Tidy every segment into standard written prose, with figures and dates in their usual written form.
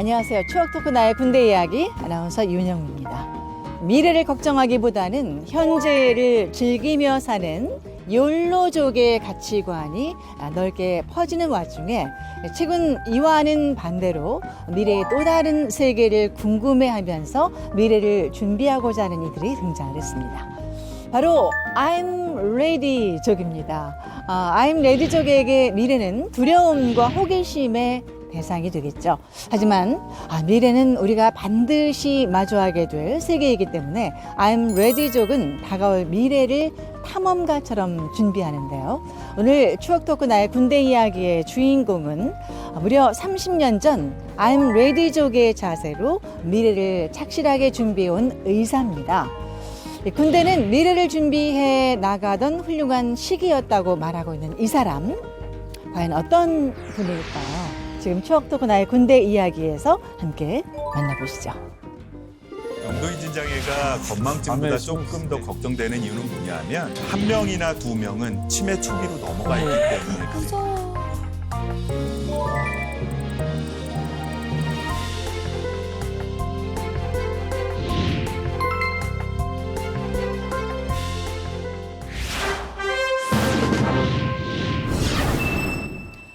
안녕하세요. 추억토크 나의 군대 이야기 아나운서 윤영입니다. 미래를 걱정하기보다는 현재를 즐기며 사는 욜로족의 가치관이 넓게 퍼지는 와중에 최근 이와는 반대로 미래의 또 다른 세계를 궁금해하면서 미래를 준비하고자 하는 이들이 등장을 했습니다. 바로 I'm Ready족입니다. I'm Ready족에게 미래는 두려움과 호기심의 대상이 되겠죠. 하지만 미래는 우리가 반드시 마주하게 될 세계이기 때문에 I'm Ready족은 다가올 미래를 탐험가처럼 준비하는데요. 오늘 추억토크 나의 군대 이야기의 주인공은 무려 30년 전 I'm Ready족의 자세로 미래를 착실하게 준비해온 의사입니다. 군대는 미래를 준비해 나가던 훌륭한 시기였다고 말하고 있는 이 사람, 과연 어떤 분일까요? 지금 추억토크 나의 군대 이야기에서 함께 만나보시죠. 영도인 진장애가 건망증보다 조금 더 걱정되는 이유는 뭐냐면 한 명이나 두 명은 치매 초기로 넘어가 있기 때문에 그래요.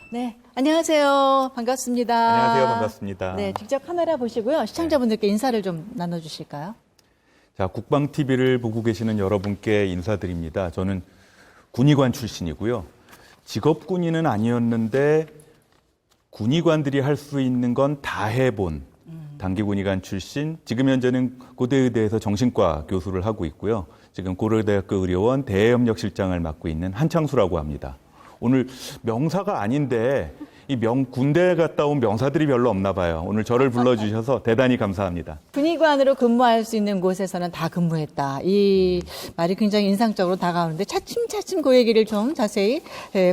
네, 안녕하세요. 반갑습니다. 안녕하세요. 반갑습니다. 네, 직접 카메라 보시고요. 시청자분들께 인사를 좀 나눠주실까요? 자, 국방TV를 보고 계시는 여러분께 인사드립니다. 저는 군의관 출신이고요. 직업군인은 아니었는데 군의관들이 할 수 있는 건 다 해본 단기군의관 출신, 지금 현재는 고대의대에서 정신과 교수를 하고 있고요. 지금 고려대학교 의료원 대외협력실장을 맡고 있는 한창수라고 합니다. 오늘 명사가 아닌데 군대 갔다 온 명사들이 별로 없나 봐요. 오늘 저를 불러주셔서 대단히 감사합니다. 군의관으로 근무할 수 있는 곳에서는 다 근무했다. 이 말이 굉장히 인상적으로 다가오는데 차츰차츰 그 얘기를 좀 자세히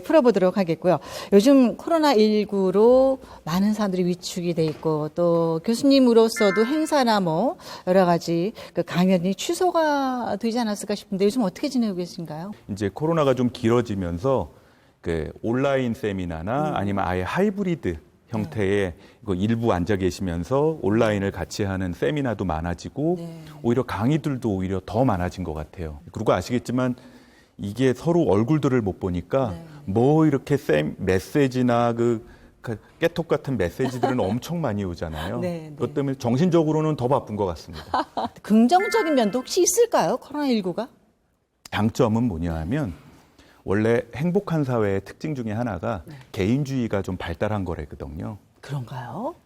풀어보도록 하겠고요. 요즘 코로나19로 많은 사람들이 위축이 돼 있고 또 교수님으로서도 행사나 뭐 여러 가지 그 강연이 취소가 되지 않았을까 싶은데 요즘 어떻게 지내고 계신가요? 이제 코로나가 좀 길어지면서 그 온라인 세미나나 아니면 아예 하이브리드 형태의 일부 앉아 계시면서 온라인을 같이 하는 세미나도 많아지고 오히려 강의들도 오히려 더 많아진 것 같아요. 그리고 아시겠지만 이게 서로 얼굴들을 못 보니까 뭐 이렇게 메시지나 그 깨톡 같은 메시지들은 엄청 많이 오잖아요. 그것 때문에 정신적으로는 더 바쁜 것 같습니다. 긍정적인 면도 혹시 있을까요? 코로나19가? 장점은 뭐냐 하면 원래 행복한 사회의 특징 중에 하나가 개인주의가 좀 발달한 거래거든요. 그런가요?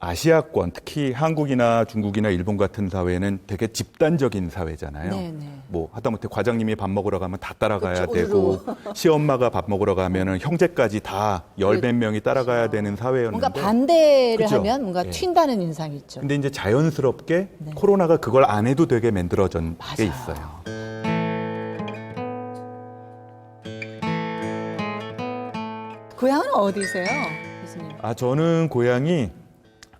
아시아권, 특히 한국이나 중국이나 일본 같은 사회는 되게 집단적인 사회잖아요. 뭐 하다못해 과장님이 밥 먹으러 가면 다 따라가야 되고 시엄마가 밥 먹으러 가면은 형제까지 다 열 몇 명이 따라가야 되는 사회였는데 뭔가 반대를 그죠? 하면 뭔가 튄다는 인상이 있죠. 근데 이제 자연스럽게 코로나가 그걸 안 해도 되게 만들어진 게 있어요. 고향은 어디세요, 교수님? 저는 고향이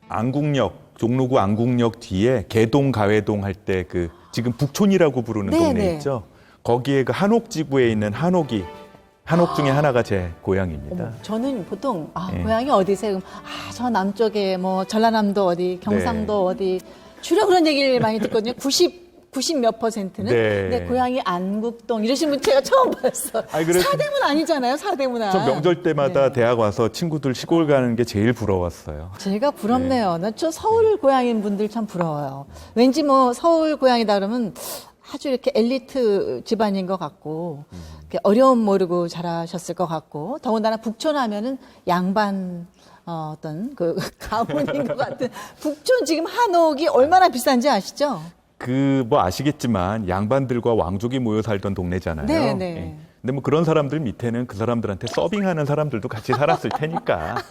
안국역, 종로구 안국역 뒤에 개동, 가회동 할 때 지금 북촌이라고 부르는 동네 있죠? 거기에 그 한옥지구에 있는 한옥 중에 하나가 제 고향입니다. 저는 보통 고향이 어디세요? 저 남쪽에 뭐 전라남도 어디, 경상도 어디 주로 그런 얘기를 많이 듣거든요. 90 몇 %는 내 고향이 안국동 이러신 분 제가 처음 봤어요. 사대문 아니잖아요, 사대문. 저 명절 때마다 대학 와서 친구들 시골 가는 게 제일 부러웠어요. 제가 부럽네요. 저 서울 고향인 분들 참 부러워요. 왠지 뭐 서울 고향이다 그러면 아주 이렇게 엘리트 집안인 것 같고 어려움 모르고 자라셨을 것 같고 더군다나 북촌 하면은 양반 어떤 그 가문인 것 같은 북촌 지금 한옥이 얼마나 비싼지 아시죠? 뭐 아시겠지만 양반들과 왕족이 모여 살던 동네잖아요. 근데 뭐 그런 사람들 밑에는 그 사람들한테 서빙하는 사람들도 같이 살았을 테니까.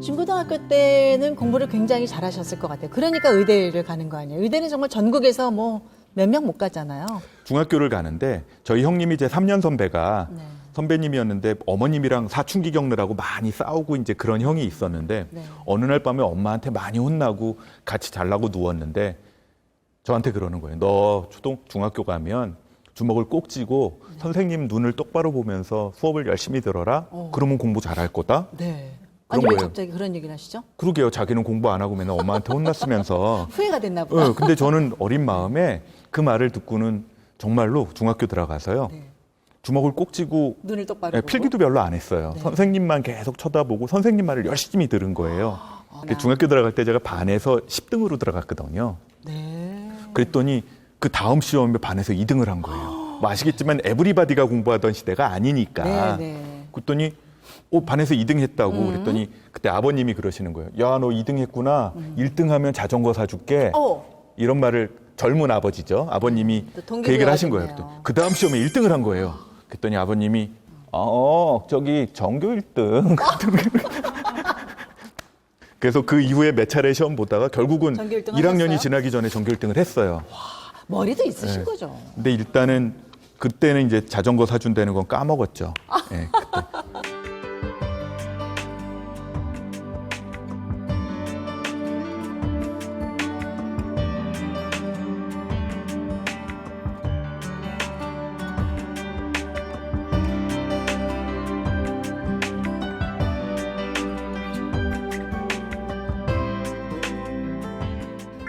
중고등학교 때는 공부를 굉장히 잘하셨을 것 같아요. 그러니까 의대를 가는 거 아니에요. 의대는 정말 전국에서 뭐 몇 명 못 가잖아요. 중학교를 가는데 저희 형님이 제 3년 선배가 선배님이었는데 어머님이랑 사춘기 겪느라고 많이 싸우고 이제 그런 형이 있었는데 어느 날 밤에 엄마한테 많이 혼나고 같이 자려고 누웠는데 저한테 그러는 거예요. 너 중학교 가면 주먹을 꼭 쥐고 선생님 눈을 똑바로 보면서 수업을 열심히 들어라. 그러면 공부 잘할 거다. 네. 그런 아니 왜 거예요. 갑자기 그런 얘기를 하시죠? 그러게요. 자기는 공부 안 하고 맨날 엄마한테 혼났으면서. 후회가 됐나 보다. 근데 저는 어린 마음에 그 말을 듣고는 정말로 중학교 들어가서요. 네. 주먹을 꼭 쥐고 눈을 똑바로 보고. 필기도 별로 안 했어요. 네. 선생님만 계속 쳐다보고 선생님 말을 열심히 들은 거예요. 중학교 들어갈 때 제가 반에서 10등으로 들어갔거든요. 네. 그랬더니 그 다음 시험에 반에서 2등을 한 거예요. 뭐 아시겠지만 에브리바디가 공부하던 시대가 아니니까. 네. 그랬더니 반에서 2등 했다고 그랬더니 그때 아버님이 그러시는 거예요. 야, 너 2등 했구나. 1등 하면 자전거 사줄게. 이런 말을 젊은 아버지죠. 아버님이 또 그 얘기를 하신 거예요. 동기부여하셨네요. 그 다음 시험에 1등을 한 거예요. 그랬더니 아버님이 저기 전교 1등. 그래서 그 이후에 몇 차례 시험 보다가 결국은 전교 1등 1학년이 하셨어요? 지나기 전에 전교 1등을 했어요. 머리도 있으신 네. 거죠. 근데 일단은 그때는 이제 자전거 사준다는 건 까먹었죠. 네, 그때.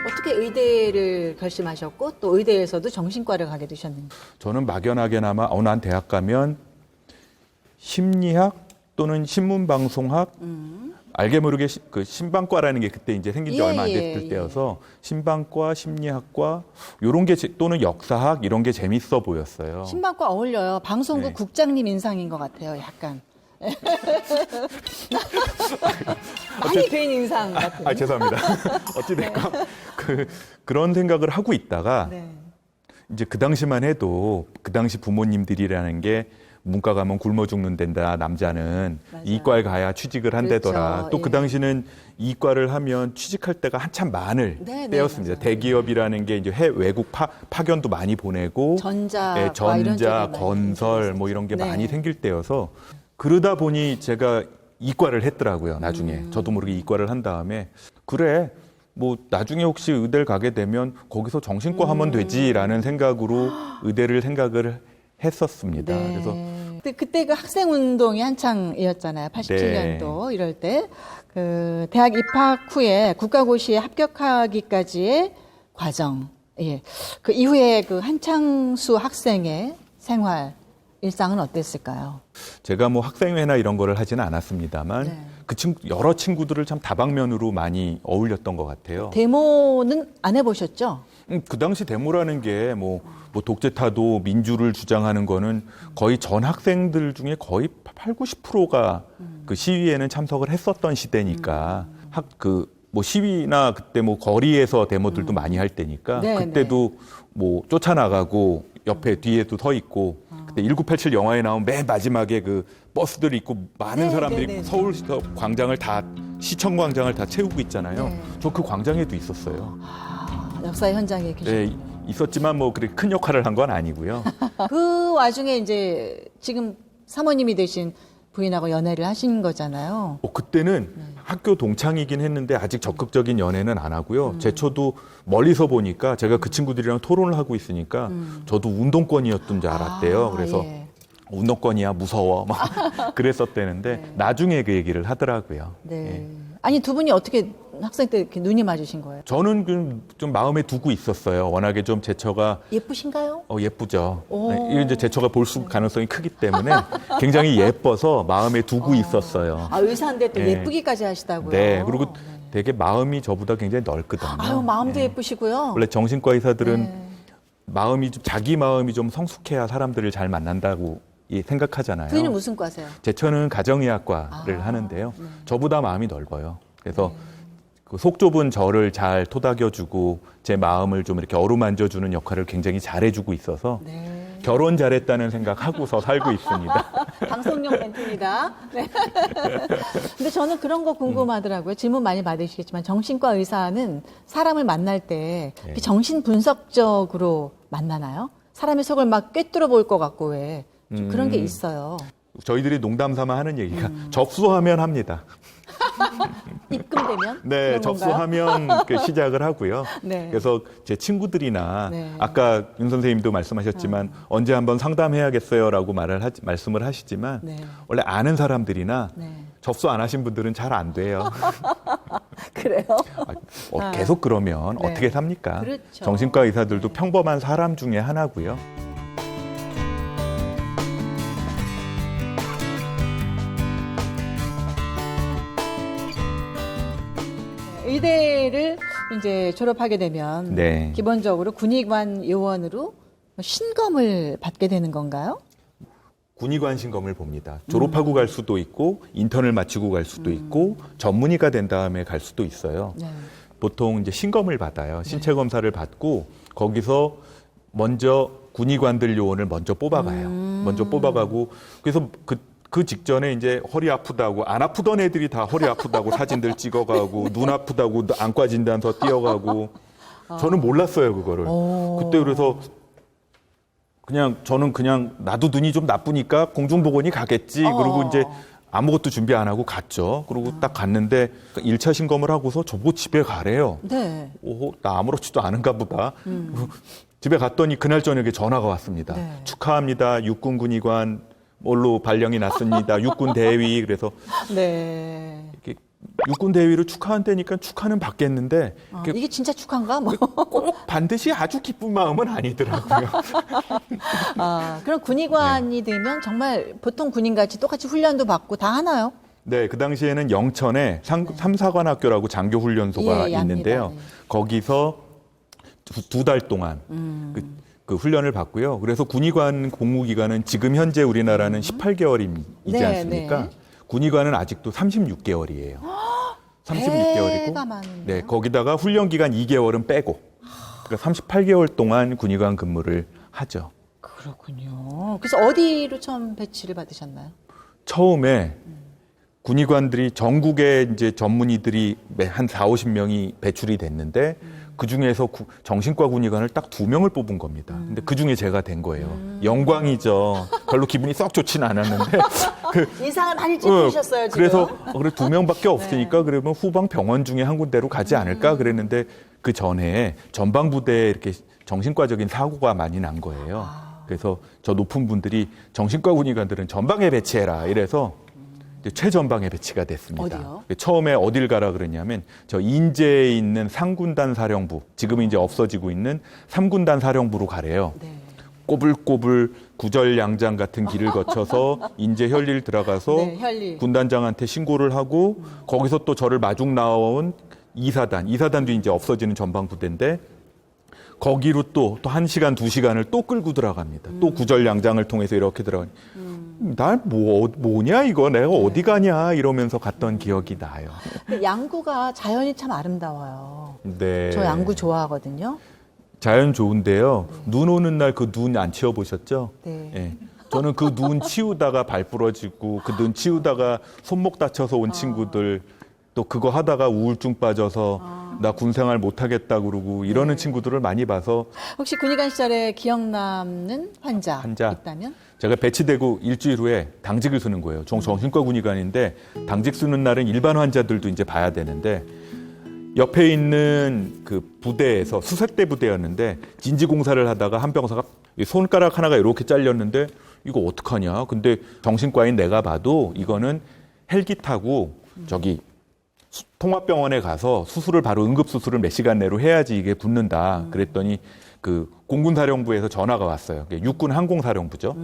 어떻게 의대를 결심하셨고 또 의대에서도 정신과를 가게 되셨는지. 저는 막연하게나마 어느 한 대학 가면 심리학 또는 신문방송학 알게 모르게 그 신방과라는 게 그때 이제 생긴 지 예, 얼마 안 예, 됐을 예. 때여서 신방과, 심리학과 요런 게 또는 역사학 이런 게 재밌어 보였어요. 신방과 어울려요. 방송국 네. 국장님 인상인 것 같아요. 약간. 많이 뵌 인상 같은. 죄송합니다. 어찌됐건 그런 생각을 하고 있다가 네. 이제 그 당시만 해도 그 당시 부모님들이라는 게 문과 가면 굶어 죽는 데다 남자는 맞아요. 이과에 가야 취직을 한다더라. 그렇죠. 또 그 예. 당시는 이과를 하면 취직할 때가 한참 많을 네, 네, 때였습니다. 맞아요. 대기업이라는 게 이제 외국 파견도 많이 보내고 전자, 예, 이런 쪽에 전자, 많이 건설 뭐 이런 게 네. 많이 생길 때여서 그러다 보니 제가 이과를 했더라고요. 나중에 저도 모르게 이과를 한 다음에 그래 뭐 나중에 혹시 의대를 가게 되면 거기서 정신과 하면 되지라는 생각으로 의대를 생각을 했었습니다. 네. 그래서 그때 그 학생 운동이 한창이었잖아요. 87년도 이럴 때. 그 대학 입학 후에 국가고시에 합격하기까지의 과정. 예. 그 이후에 그 한창수 학생의 생활 일상은 어땠을까요? 제가 뭐 학생회나 이런 거를 하지는 않았습니다만 네. 그 여러 친구들을 참 다방면으로 많이 어울렸던 것 같아요. 데모는 안 해보셨죠? 그 당시 데모라는 게 뭐 독재타도 민주를 주장하는 거는 거의 전 학생들 중에 거의 8, 90%가 그 시위에는 참석을 했었던 시대니까 뭐 시위나 그때 뭐 거리에서 데모들도 많이 할 때니까 네, 그때도 뭐 쫓아나가고 옆에 뒤에도 서 있고 그때 1987 영화에 나온 맨 마지막에 그 버스들 있고 많은 네, 사람들이 네, 네, 네. 서울 광장을 다 시청 광장을 다 채우고 있잖아요. 네. 저 그 광장에도 있었어요. 역사 현장에 계셨군요. 네, 있었지만 뭐 그렇게 큰 역할을 한 건 아니고요. 그 와중에 이제 지금 사모님이 되신 부인하고 연애를 하신 거잖아요. 그때는 학교 동창이긴 했는데 아직 적극적인 연애는 안 하고요. 제초도 멀리서 보니까 제가 그 친구들이랑 토론을 하고 있으니까 저도 운동권이었던 줄 알았대요. 그래서 예. 운동권이야 무서워 막 그랬었대는데 네. 나중에 그 얘기를 하더라고요. 네. 예. 아니 두 분이 어떻게 학생 때 이렇게 눈이 맞으신 거예요? 저는 좀 마음에 두고 있었어요. 워낙에 좀 제처가 예쁘신가요? 예쁘죠. 오. 네, 이게 이제 제처가 볼 수 가능성이 크기 때문에 굉장히 예뻐서 마음에 두고 있었어요. 의사인데 또 네. 예쁘기까지 하시다고요? 네, 그리고 되게 마음이 저보다 굉장히 넓거든요. 아유, 마음도 네. 예쁘시고요. 원래 정신과 의사들은 네. 자기 마음이 좀 성숙해야 사람들을 잘 만난다고 생각하잖아요. 부인은 무슨 과세요? 제처는 가정의학과를 하는데요. 저보다 마음이 넓어요. 그래서 그 속 좁은 저를 잘 토닥여주고 제 마음을 좀 이렇게 어루만져주는 역할을 굉장히 잘해주고 있어서 네. 결혼 잘했다는 생각하고서 살고 있습니다. 방송용 멘트입니다. 네. 근데 저는 그런 거 궁금하더라고요. 질문 많이 받으시겠지만 정신과 의사는 사람을 만날 때 네. 정신 분석적으로 만나나요? 사람의 속을 막 꿰뚫어 볼 것 같고 왜 좀 그런 게 있어요. 저희들이 농담 삼아 하는 얘기가 접수하면 합니다. 입금되면? 네, 그런 건가요? 접수하면 그 시작을 하고요. 네. 그래서 제 친구들이나 네. 아까 윤 선생님도 말씀하셨지만 언제 한번 상담해야겠어요라고 말씀을 하시지만 네. 원래 아는 사람들이나 네. 접수 안 하신 분들은 잘 안 돼요. 그래요? 계속 그러면 네. 어떻게 삽니까? 그렇죠. 정신과 의사들도 네. 평범한 사람 중에 하나고요. 의대를 이제 졸업하게 되면 네. 기본적으로 군의관 요원으로 신검을 받게 되는 건가요? 군의관 신검을 봅니다. 졸업하고 갈 수도 있고 인턴을 마치고 갈 수도 있고 전문의가 된 다음에 갈 수도 있어요. 네. 보통 이제 신검을 받아요. 신체 검사를 받고 거기서 먼저 군의관들 요원을 먼저 뽑아가요. 먼저 뽑아가고 그래서 그 직전에 이제 허리 아프다고 안 아프던 애들이 다 허리 아프다고 사진들 찍어가고 눈 아프다고 안과 진단서 띄어가고 저는 몰랐어요 그거를. 그때 그래서 저는 그냥 나도 눈이 좀 나쁘니까 공중보건이 가겠지. 그리고 이제 아무것도 준비 안 하고 갔죠. 그리고 딱 갔는데 1차 신검을 하고서 저보고 집에 가래요. 네. 오, 나 아무렇지도 않은가 보다. 집에 갔더니 그날 저녁에 전화가 왔습니다. 네. 축하합니다. 육군 군의관 뭘로 발령이 났습니다. 육군 대위. 그래서 네. 이렇게 육군 대위를 축하한다니까 축하는 받겠는데 이게 진짜 축하인가? 뭐. 꼭 반드시 아주 기쁜 마음은 아니더라고요. 그럼 군의관이 되면 정말 보통 군인같이 똑같이 훈련도 받고 다 하나요? 네, 그 당시에는 영천에 삼사관학교라고 장교훈련소가 예, 있는데요. 압니다. 네. 거기서 두 달 동안 그 훈련을 받고요. 그래서 군의관 공무 기간은 지금 현재 우리나라는 18개월이지 네, 않습니까? 네. 군의관은 아직도 36개월이에요. 36개월이고. 배가 많은데요? 네, 거기다가 훈련 기간 2개월은 빼고. 그러니까 38개월 동안 군의관 근무를 하죠. 그렇군요. 그래서 어디로 처음 배치를 받으셨나요? 처음에 군의관들이 전국에 이제 전문의들이 한 4, 50명이 배출이 됐는데 그 중에서 정신과 군의관을 딱 2명을 뽑은 겁니다. 근데 그 중에 제가 된 거예요. 영광이죠. 별로 기분이 썩 좋지는 않았는데. 인상을 많이 찌푸리셨어요, 지금. 그래서 그래 2명밖에 없으니까 그러면 후방 병원 중에 한 군데로 가지 않을까 그랬는데 그 전에 전방부대에 이렇게 정신과적인 사고가 많이 난 거예요. 그래서 저 높은 분들이 정신과 군의관들은 전방에 배치해라 이래서 이제 최전방에 배치가 됐습니다. 어디요? 처음에 어딜 가라 그랬냐면 저 인제에 있는 상군단 사령부, 지금은 이제 없어지고 있는 3군단 사령부로 가래요. 네. 꼬불꼬불 구절양장 같은 길을 거쳐서 인제 혈리를 들어가서 네, 혈리. 군단장한테 신고를 하고 거기서 또 저를 마중 나온 이사단도 이제 없어지는 전방 부대인데 거기로 또 1시간, 2시간을 또 끌고 들어갑니다. 또 구절양장을 통해서 이렇게 들어가니 난 뭐냐 이거 내가 어디 가냐 이러면서 갔던 기억이 나요. 양구가 자연이 참 아름다워요. 네. 저 양구 좋아하거든요. 자연 좋은데요. 눈 오는 날 그 눈 안 치워보셨죠? 네. 예. 저는 그 눈 치우다가 발 부러지고 그 눈 치우다가 손목 다쳐서 온 친구들 또 그거 하다가 우울증 빠져서 나 군생활 못하겠다 그러고 이러는 친구들을 많이 봐서 혹시 군의관 시절에 기억 남는 환자 있다면? 제가 배치되고 일주일 후에 당직을 쓰는 거예요. 정신과 군의관인데 당직 쓰는 날은 일반 환자들도 이제 봐야 되는데 옆에 있는 그 부대에서 수색대 부대였는데 진지 공사를 하다가 한 병사가 손가락 하나가 이렇게 잘렸는데 이거 어떡하냐. 근데 정신과인 내가 봐도 이거는 헬기 타고 저기 통합병원에 가서 수술을 바로 응급수술을 몇 시간 내로 해야지 이게 붙는다. 그랬더니 그 공군사령부에서 전화가 왔어요. 육군 항공사령부죠.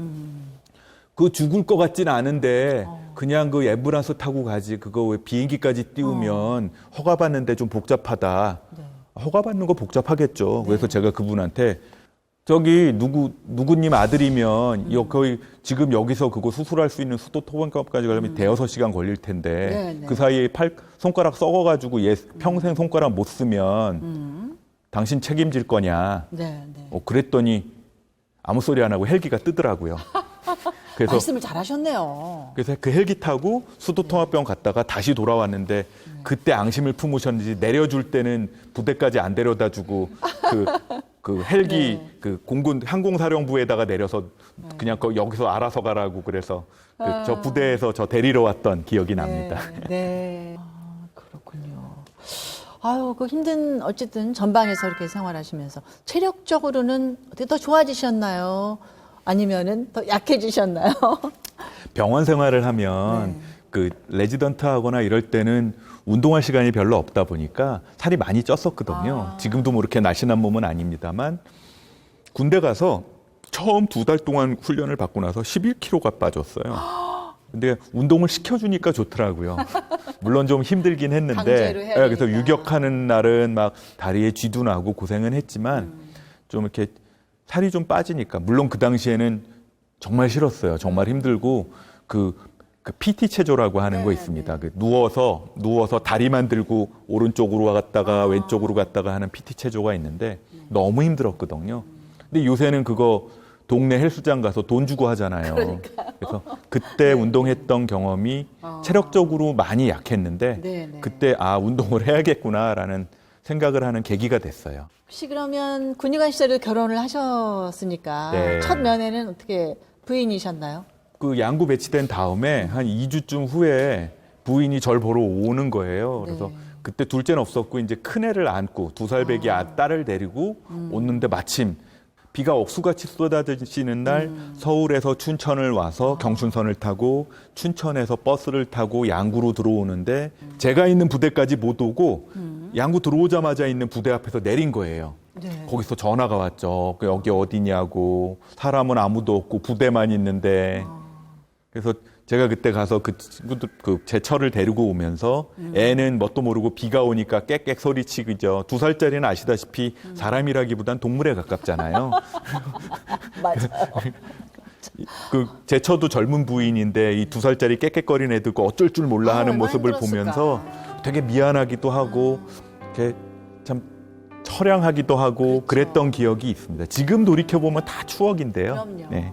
그 죽을 것 같진 않은데 그냥 그 앰뷸런스 타고 가지. 그거 왜 비행기까지 띄우면 허가 받는데 좀 복잡하다. 네. 허가 받는 거 복잡하겠죠. 그래서 제가 그분한테 저기 누구님 아들이면 거의 지금 여기서 그거 수술할 수 있는 수도 토반값까지 가려면 대여섯 시간 걸릴 텐데 네, 네. 그 사이에 손가락 썩어가지고 평생 손가락 못 쓰면 당신 책임질 거냐. 네, 네. 그랬더니 아무 소리 안 하고 헬기가 뜨더라고요. 그래서 말씀을 잘하셨네요. 그래서 그 헬기 타고 수도통합병원 갔다가 다시 돌아왔는데 그때 앙심을 품으셨는지 내려줄 때는 부대까지 안 데려다주고 그 헬기 네. 그 공군 항공사령부에다가 내려서 그냥 여기서 알아서 가라고 그래서 저 부대에서 저 데리러 왔던 기억이 납니다. 네. 아유, 그 힘든 어쨌든 전방에서 이렇게 생활하시면서 체력적으로는 어떻게 더 좋아지셨나요? 아니면은 더 약해지셨나요? 병원 생활을 하면 그 레지던트 하거나 이럴 때는 운동할 시간이 별로 없다 보니까 살이 많이 쪘었거든요. 지금도 뭐 이렇게 날씬한 몸은 아닙니다만 군대 가서 처음 2달 동안 훈련을 받고 나서 11kg가 빠졌어요. 근데 운동을 시켜주니까 좋더라고요. 물론 좀 힘들긴 했는데, 강제로 해야 그래서 되니까. 유격하는 날은 막 다리에 쥐도 나고 고생은 했지만 좀 이렇게 살이 좀 빠지니까 물론 그 당시에는 정말 싫었어요. 정말 힘들고 그 PT 체조라고 하는 거 있습니다. 그 누워서 다리만 들고 오른쪽으로 갔다가 왼쪽으로 갔다가 하는 PT 체조가 있는데 너무 힘들었거든요. 근데 요새는 그거 동네 헬스장 가서 돈 주고 하잖아요. 그래서 그때 운동했던 경험이 체력적으로 많이 약했는데 네네. 그때 운동을 해야겠구나라는 생각을 하는 계기가 됐어요. 혹시 그러면 군의관 시절에 결혼을 하셨으니까 네. 첫 면회는 어떻게 부인이셨나요? 그 양구 배치된 다음에 한 2주쯤 후에 부인이 절 보러 오는 거예요. 그래서 그때 둘째는 없었고 이제 큰애를 안고 2살 배기 딸을 데리고 오는데 마침 비가 억수같이 쏟아지는 날 서울에서 춘천을 와서 경춘선을 타고 춘천에서 버스를 타고 양구로 들어오는데 제가 있는 부대까지 못 오고 양구 들어오자마자 있는 부대 앞에서 내린 거예요. 네. 거기서 전화가 왔죠. 여기 어디냐고. 사람은 아무도 없고 부대만 있는데. 그래서 제가 그때 가서 그 친구들 그 제철을 데리고 오면서 애는 뭣도 모르고 비가 오니까 깨깨 소리치죠. 2살짜리는 아시다시피 사람이라기보단 동물에 가깝잖아요. 맞아요. 그 제처도 젊은 부인인데 이 2살짜리 깨깨거리는 애들 거 어쩔 줄 몰라 하는 얼마나 모습을 힘들었을까. 보면서 되게 미안하기도 하고 이렇게 참 처량하기도 하고 그랬던 기억이 있습니다. 지금 돌이켜 보면 다 추억인데요. 그럼요. 네.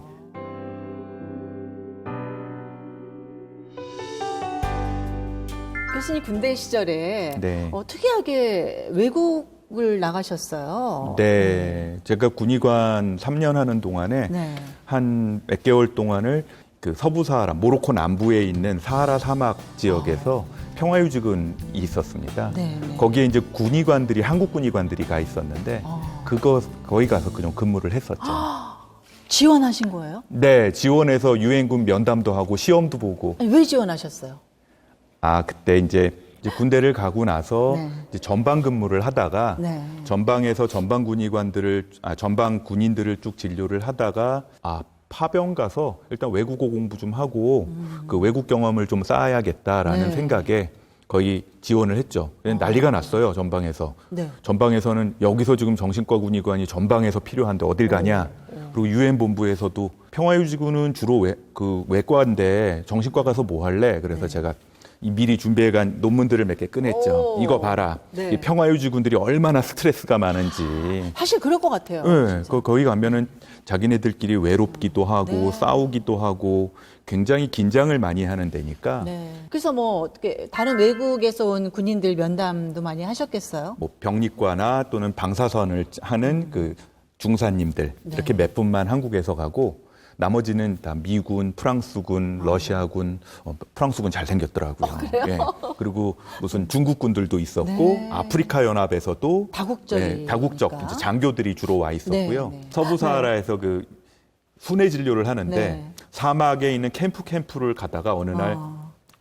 교수님 군대 시절에 네. 특이하게 외국을 나가셨어요. 네, 제가 군의관 3년 하는 동안에 네. 한 몇 개월 동안을 그 서부 사하라, 모로코 남부에 있는 사하라 사막 지역에서 평화유지군이 있었습니다. 네, 네. 거기에 이제 군의관들이 한국 군의관들이 가 있었는데 거기 가서 그냥 근무를 했었죠. 지원하신 거예요? 네, 지원해서 유엔군 면담도 하고 시험도 보고. 아니, 왜 지원하셨어요? 그때 이제 군대를 가고 나서 네. 이제 전방 근무를 하다가 네. 전방에서 전방 군인들을 쭉 진료를 하다가 파병 가서 일단 외국어 공부 좀 하고 그 외국 경험을 좀 쌓아야겠다라는 네. 생각에 거의 지원을 했죠. 난리가 났어요, 전방에서. 네. 전방에서는 여기서 지금 정신과 군의관이 전방에서 필요한데 어딜 가냐. 그리고 유엔 본부에서도 평화유지군은 주로 외과인데 정신과 가서 뭐 할래? 그래서 제가 미리 준비해간 논문들을 몇 개 꺼냈죠. 오. 이거 봐라. 네. 이 평화유지군들이 얼마나 스트레스가 많은지. 사실 그럴 것 같아요. 네, 거기 가면은 자기네들끼리 외롭기도 하고 네. 싸우기도 하고 굉장히 긴장을 많이 하는 데니까 네. 그래서 뭐 어떻게 다른 외국에서 온 군인들 면담도 많이 하셨겠어요? 뭐 병리과나 또는 방사선을 하는 그 중사님들 네. 이렇게 몇 분만 한국에서 가고 나머지는 다 미군, 프랑스군, 러시아군, 프랑스군 잘생겼더라고요. 예. 그리고 무슨 중국군들도 있었고 네. 아프리카 연합에서도 다국적이니까. 다국적 이제 장교들이 주로 와 있었고요. 네, 네. 서부 사하라에서 그 순회 진료를 하는데 네. 사막에 있는 캠프를 가다가 어느 날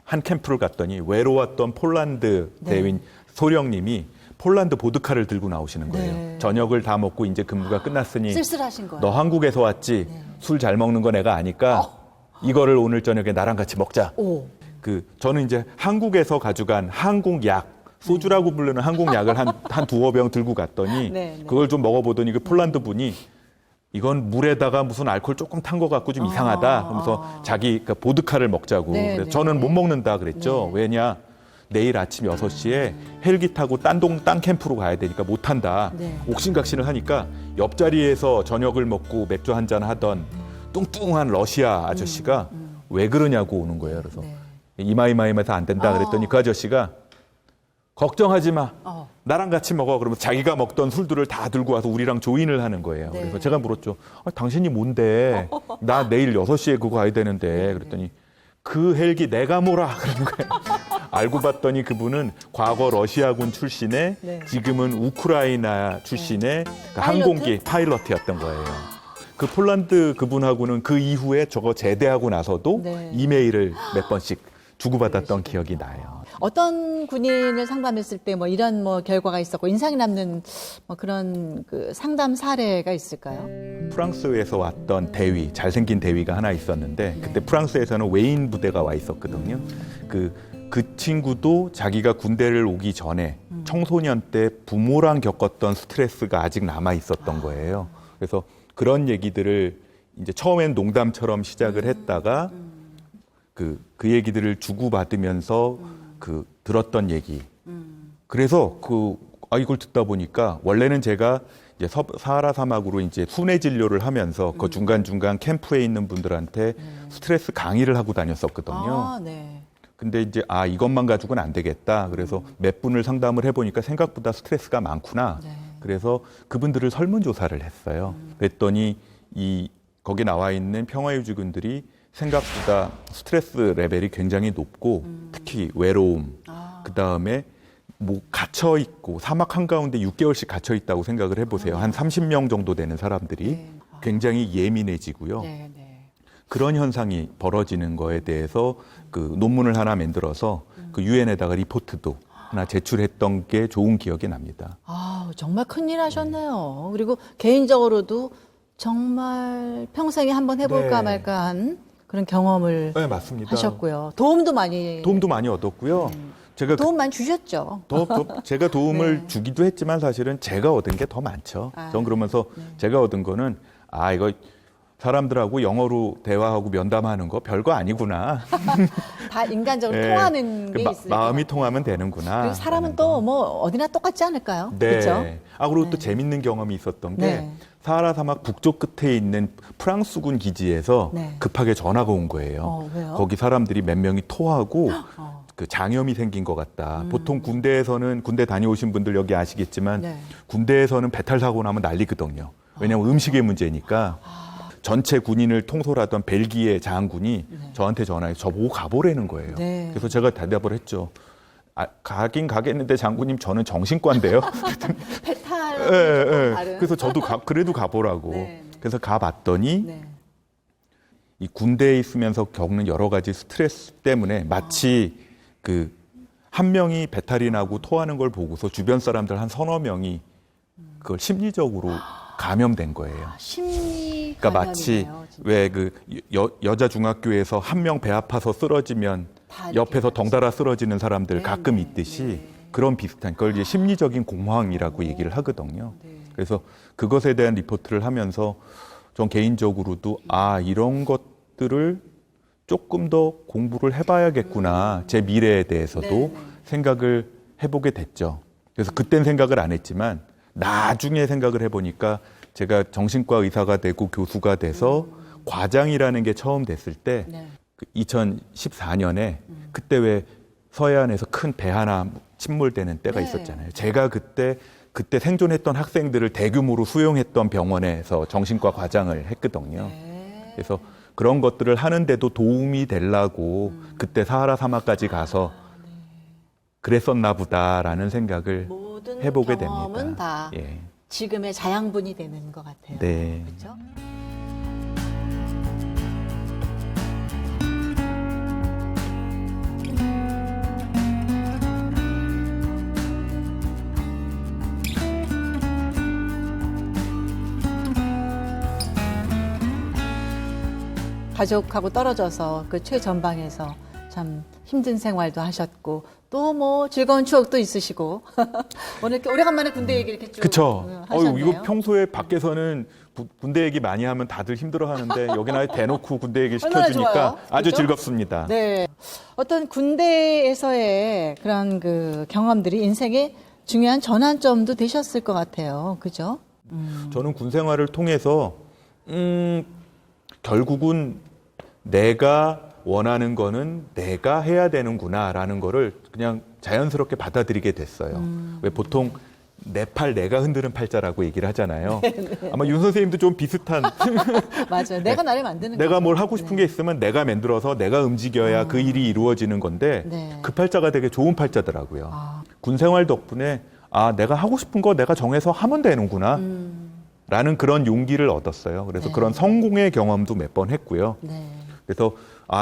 한 캠프를 갔더니 외로웠던 폴란드 대윈 소령님이 폴란드 보드카를 들고 나오시는 거예요. 네. 저녁을 다 먹고 이제 근무가 끝났으니 쓸쓸하신 거예요. 너 한국에서 왔지? 술 잘 먹는 거 내가 아니까 이거를 오늘 저녁에 나랑 같이 먹자. 오. 저는 이제 한국에서 가져간 한국약, 소주라고 부르는 한국약을 한 두어 병 들고 갔더니 네, 네. 그걸 좀 먹어보더니 그 폴란드 분이 이건 물에다가 무슨 알코올 조금 탄 것 같고 좀 이상하다. 그러면서 자기 그 보드카를 먹자고. 네, 그래서 네, 저는 네. 못 먹는다 그랬죠. 네. 왜냐? 내일 아침 6시에 헬기 타고 딴 캠프로 가야 되니까 못 탄다. 네. 옥신각신을 하니까 옆자리에서 저녁을 먹고 맥주 한잔 하던 뚱뚱한 러시아 아저씨가 왜 그러냐고 오는 거예요. 그래서 네. 이마이마이마서 안 된다 그랬더니 그 아저씨가 걱정하지 마. 어. 나랑 같이 먹어. 그러면 자기가 먹던 술들을 다 들고 와서 우리랑 조인을 하는 거예요. 네. 그래서 제가 물었죠. 당신이 뭔데? 나 내일 6시에 그거 가야 되는데. 그랬더니 그 헬기 내가 몰아. 그러는 거예요. 알고 봤더니 그분은 과거 러시아군 출신의 네. 지금은 우크라이나 출신의 그 항공기 파일럿이었던 거예요. 그 폴란드 그분하고는 그 이후에 저거 제대하고 나서도 네. 이메일을 몇 번씩 주고받았던 기억이 나요. 어떤 군인을 상담했을 때 뭐 이런 뭐 결과가 있었고 인상이 남는 뭐 그런 그 상담 사례가 있을까요? 프랑스에서 왔던 대위, 잘생긴 대위가 하나 있었는데 그때 프랑스에서는 외인 부대가 와 있었거든요. 그 친구도 자기가 군대를 오기 전에 청소년 때 부모랑 겪었던 스트레스가 아직 남아 있었던 거예요. 그래서 그런 얘기들을 이제 처음엔 농담처럼 시작을 했다가 그 얘기들을 주고받으면서 들었던 얘기. 그래서 이걸 듣다 보니까 원래는 제가 이제 사하라 사막으로 이제 순회 진료를 하면서 그 중간중간 캠프에 있는 분들한테 스트레스 강의를 하고 다녔었거든요. 아, 네. 근데 이제 이것만 가지고는 안 되겠다. 그래서 몇 분을 상담을 해보니까 생각보다 스트레스가 많구나. 네. 그래서 그분들을 설문조사를 했어요. 그랬더니 거기 나와 있는 평화유지군들이 생각보다 스트레스 레벨이 굉장히 높고 특히 외로움, 그다음에 뭐 갇혀 있고 사막 한가운데 6개월씩 갇혀 있다고 생각을 해보세요. 한 30명 정도 되는 사람들이 네. 굉장히 예민해지고요. 네, 네. 그런 현상이 벌어지는 거에 대해서 그 논문을 하나 만들어서 그 유엔에다가 리포트도 하나 제출했던 게 좋은 기억이 납니다. 정말 큰일 하셨네요. 그리고 개인적으로도 정말 평생에 한번 해볼까 네. 말까 한 그런 경험을 네, 맞습니다. 하셨고요. 도움도 많이 얻었고요. 제가 도움 많이 주셨죠. 제가 도움을 네. 주기도 했지만 사실은 제가 얻은 게 더 많죠. 전 그러면서 네. 제가 얻은 거는 이거 사람들하고 영어로 대화하고 면담하는 거 별거 아니구나. 다 인간적으로 네. 통하는 게 있어요. 마음이 통하면 되는구나. 그리고 사람은 또 뭐 어디나 똑같지 않을까요? 네. 그렇죠? 그리고 또 재밌는 경험이 있었던 게 네. 사하라 사막 북쪽 끝에 있는 프랑스군 기지에서 네. 급하게 전화가 온 거예요. 왜요? 거기 사람들이 몇 명이 토하고 그 장염이 생긴 것 같다. 보통 군대에서는 군대 다녀오신 분들 여기 아시겠지만 네. 군대에서는 배탈 사고 나면 난리거든요. 왜냐하면 음식의 문제니까. 전체 군인을 통솔하던 벨기에 장군이 저한테 전화해서 저보고 가보라는 거예요. 네. 그래서 제가 대답을 했죠. 가긴 가겠는데 장군님 저는 정신과인데요. 배탈. 그래서 저도 그래도 가보라고. 네. 그래서 가봤더니 네. 이 군대에 있으면서 겪는 여러 가지 스트레스 때문에 마치 한 명이 배탈이 나고 토하는 걸 보고서 주변 사람들 한 서너 명이 그걸 심리적으로 감염된 거예요. 심리 그러니까 마치 감염이네요, 진짜. 왜 여자 중학교에서 한 명 배 아파서 쓰러지면 다 이렇게 옆에서 덩달아 쓰러지는 사람들 네, 가끔 네, 있듯이 네. 그런 비슷한 걸 이제 심리적인 공황이라고 얘기를 하거든요. 네. 그래서 그것에 대한 리포트를 하면서 전 개인적으로도 이런 것들을 조금 더 공부를 해봐야겠구나. 제 미래에 대해서도 네, 네. 생각을 해보게 됐죠. 그래서 그땐 생각을 안 했지만 나중에 생각을 해보니까 제가 정신과 의사가 되고 교수가 돼서 과장이라는 게 처음 됐을 때 네. 2014년에 그때 왜 서해안에서 큰 배 하나 침몰되는 때가 네. 있었잖아요. 제가 그때 생존했던 학생들을 대규모로 수용했던 병원에서 정신과 과장을 했거든요. 네. 그래서 그런 것들을 하는데도 도움이 되려고 그때 사하라 사막까지 가서 그랬었나 보다라는 생각을 모든 해보게 경험은 됩니다. 다 예. 지금의 자양분이 되는 것 같아요. 네. 그렇죠? 가족하고 떨어져서 그 최전방에서 참 힘든 생활도 하셨고 또 뭐 즐거운 추억도 있으시고 오늘 이렇게 오래간만에 군대 얘기를 이렇게 쭉 그쵸. 하셨네요. 이거 평소에 밖에서의 군대 얘기 많이 하면 다들 힘들어 하는데 여기나 대놓고 군대 얘기 얼마나 시켜주니까 좋아요. 아주 그죠? 즐겁습니다. 네. 어떤 군대에서의 그런 그 경험들이 인생의 중요한 전환점도 되셨을 것 같아요. 그죠? 저는 군 생활을 통해서 결국은 내가 원하는 거는 내가 해야 되는구나라는 거를 그냥 자연스럽게 받아들이게 됐어요. 왜 보통 내 팔 내가 흔드는 팔자라고 얘기를 하잖아요. 아마 윤 선생님도 좀 비슷한 맞아요. 내가 나를 만드는 내가 거죠. 뭘 하고 싶은 게 있으면 내가 만들어서 내가 움직여야 그 일이 이루어지는 건데 네. 그 팔자가 되게 좋은 팔자더라고요. 아. 군 생활 덕분에 내가 하고 싶은 거 내가 정해서 하면 되는구나 라는 그런 용기를 얻었어요. 그래서 네. 그런 성공의 경험도 몇 번 했고요. 네. 그래서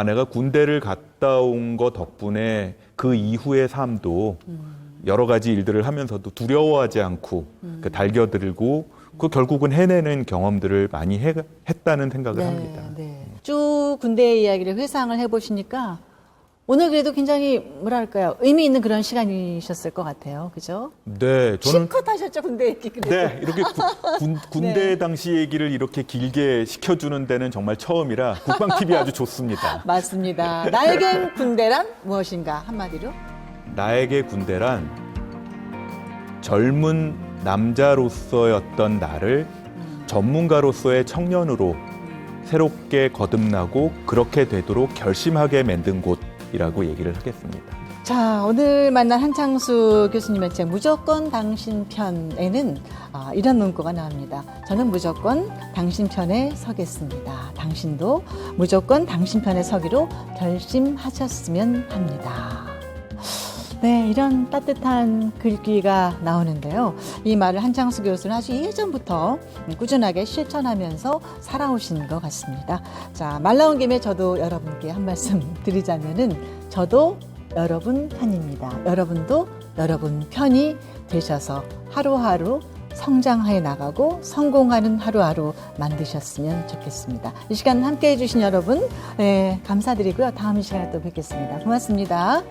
내가 군대를 갔다 온 거 덕분에 그 이후의 삶도 여러 가지 일들을 하면서도 두려워하지 않고 그 달겨들고 그 결국은 해내는 경험들을 많이 했다는 생각을 합니다. 네. 쭉 군대 이야기를 회상을 해보시니까 오늘 그래도 굉장히 뭐랄까요 의미 있는 그런 시간이셨을 것 같아요. 그죠? 네, 저는 실컷 하셨죠 군대 얘기 그래도. 네, 이렇게 군대 네. 당시 얘기를 이렇게 길게 시켜주는 데는 정말 처음이라 국방TV 아주 좋습니다. 맞습니다. 나에겐 군대란 무엇인가 한마디로? 나에게 군대란 젊은 남자로서였던 나를 전문가로서의 청년으로 새롭게 거듭나고 그렇게 되도록 결심하게 만든 곳이라고 얘기를 하겠습니다. 자, 오늘 만난 한창수 교수님의 책 무조건 당신 편에는 이런 문구가 나옵니다. 저는 무조건 당신 편에 서겠습니다. 당신도 무조건 당신 편에 서기로 결심하셨으면 합니다. 네, 이런 따뜻한 글귀가 나오는데요. 이 말을 한창수 교수는 아주 예전부터 꾸준하게 실천하면서 살아오신 것 같습니다. 자, 말 나온 김에 저도 여러분께 한 말씀 드리자면은 저도 여러분 편입니다. 여러분도 여러분 편이 되셔서 하루하루 성장해 나가고 성공하는 하루하루 만드셨으면 좋겠습니다. 이 시간 함께해 주신 여러분 감사드리고요. 다음 시간에 또 뵙겠습니다. 고맙습니다.